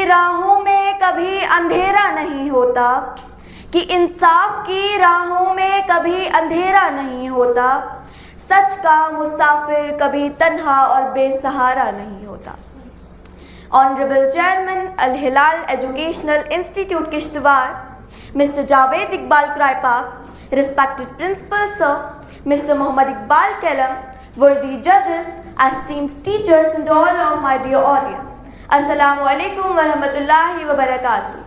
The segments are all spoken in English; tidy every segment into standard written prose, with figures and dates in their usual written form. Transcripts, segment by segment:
की राहों में कभी अंधेरा नहीं होता, कि इंसाफ की राहों में कभी अंधेरा नहीं होता, सच का मुसाफिर कभी तन्हा और बेसहारा नहीं होता। Honorable Chairman Al Hilal Educational Institute Kishtwar, Mr. Javed Iqbal Kraipak, respected Principal Sir, Mr. Muhammad Iqbal Kalam, worthy judges, esteemed teachers and all of my dear audience. Assalamu alaikum wa rahmatullahi wa barakatuh.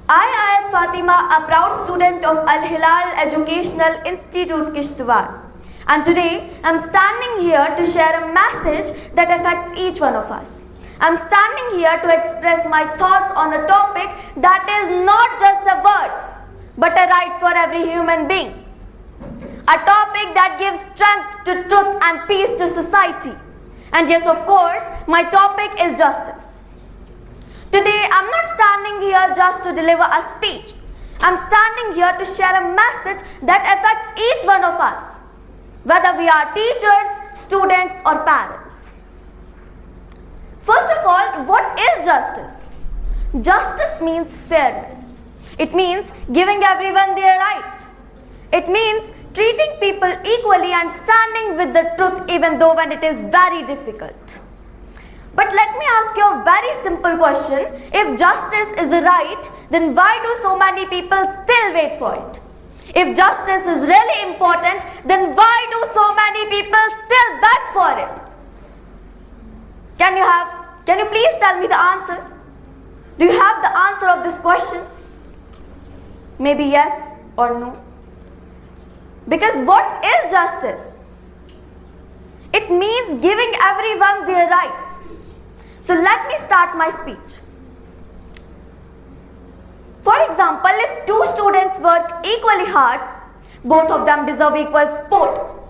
I, Ayat Fatima, a proud student of Al Hilal Educational Institute Kishtwar, and today I am standing here to share a message that affects each one of us. I am standing here to express my thoughts on a topic that is not just a word, but a right for every human being. A topic that gives strength to truth and peace to society. And yes, of course, my topic is justice. Today, I am not standing here just to deliver a speech. I am standing here to share a message that affects each one of us, whether we are teachers, students, or parents. First of all, what is justice? Justice means fairness. It means giving everyone their rights. It means treating people equally and standing with the truth even though when it is very difficult. But let me ask you a very simple question. If justice is a right, then why do so many people still wait for it? If justice is really important, then why do so many people still beg for it? Can you please tell me the answer? Do you have the answer of this question? Maybe yes or no. Because what is justice? It means giving everyone their rights. So let me start my speech. For example, if two students work equally hard, both of them deserve equal support.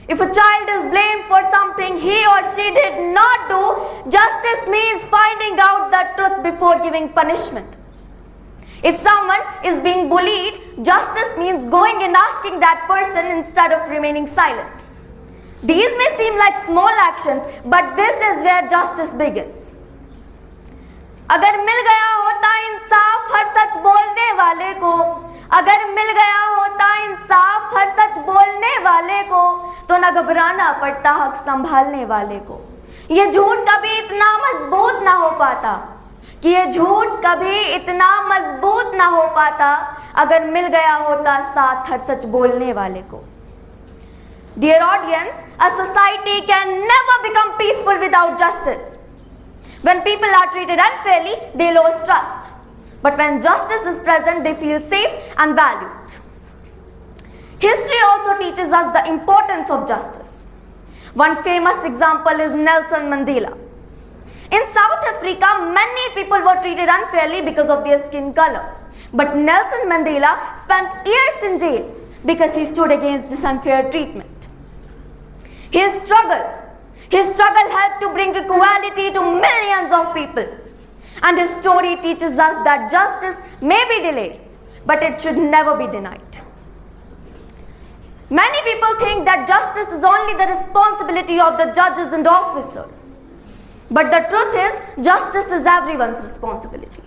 If a child is blamed for something he or she did not do, justice means finding out the truth before giving punishment. If someone is being bullied, justice means going and asking that person instead of remaining silent. These may seem like small actions, but this is where justice begins. अगर मिल गया होता इंसाफ हर सच बोलने वाले को, अगर मिल गया होता इंसाफ हर सच बोलने वाले को, तो न घबराना पड़ता हक संभालने वाले को। ये झूठ कभी इतना मजबूत ना हो पाता, कि ये झूठ कभी इतना मजबूत ना हो पाता, अगर मिल गया होता साथ हर सच बोलने वाले को। Dear audience, a society can never become peaceful without justice. When people are treated unfairly, they lose trust. But when justice is present, they feel safe and valued. History also teaches us the importance of justice. One famous example is Nelson Mandela. In South Africa, many people were treated unfairly because of their skin color. But Nelson Mandela spent years in jail because he stood against this unfair treatment. His struggle helped to bring equality to millions of people. And his story teaches us that justice may be delayed, but it should never be denied. Many people think that justice is only the responsibility of the judges and officers. But the truth is, justice is everyone's responsibility.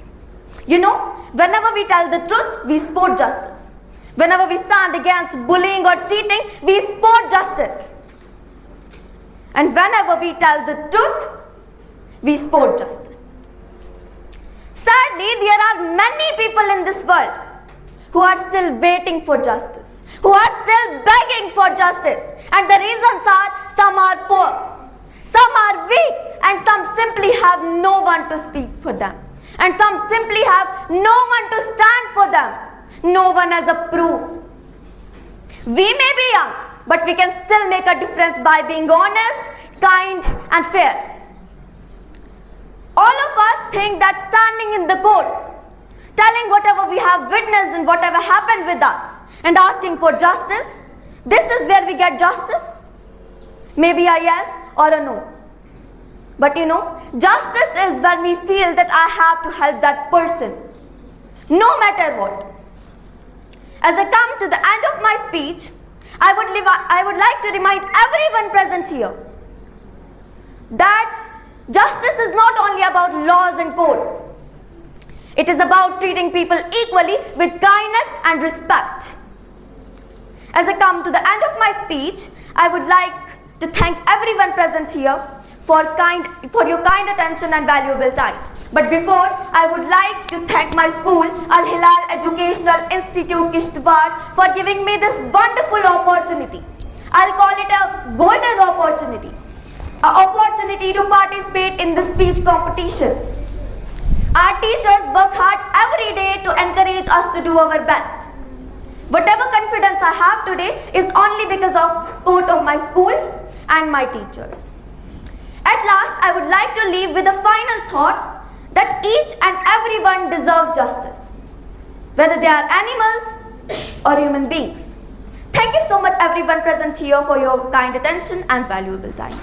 You know, whenever we tell the truth, we support justice. Whenever we stand against bullying or cheating, we support justice. And whenever we tell the truth, we support justice. Sadly, there are many people in this world who are still waiting for justice, who are still begging for justice. And the reasons are, some are poor, some are weak, and some simply have no one to speak for them. And some simply have no one to stand for them, no one as a proof. We may be young, but we can still make a difference by being honest, kind, and fair. All of us think that standing in the courts, telling whatever we have witnessed and whatever happened with us, and asking for justice, this is where we get justice. Maybe a yes or a no. But you know, justice is when we feel that I have to help that person, no matter what. As I come to the end of my speech, I would like to remind everyone present here that Justice is not only about laws and courts. It is about treating people equally with kindness and respect. As I come to the end of my speech, I would like to thank everyone present here for your kind attention and valuable time. But before, I would like to thank my school, Al Hilal Educational Institute, Kishtwar, for giving me this wonderful opportunity. I'll call it a golden opportunity. An opportunity to participate in the speech competition. Our teachers work hard every day to encourage us to do our best. Whatever confidence I have today is only because of the support of my school and my teachers. At last, I would like to leave with a final thought that each and everyone deserves justice, whether they are animals or human beings. Thank you so much everyone present here for your kind attention and valuable time.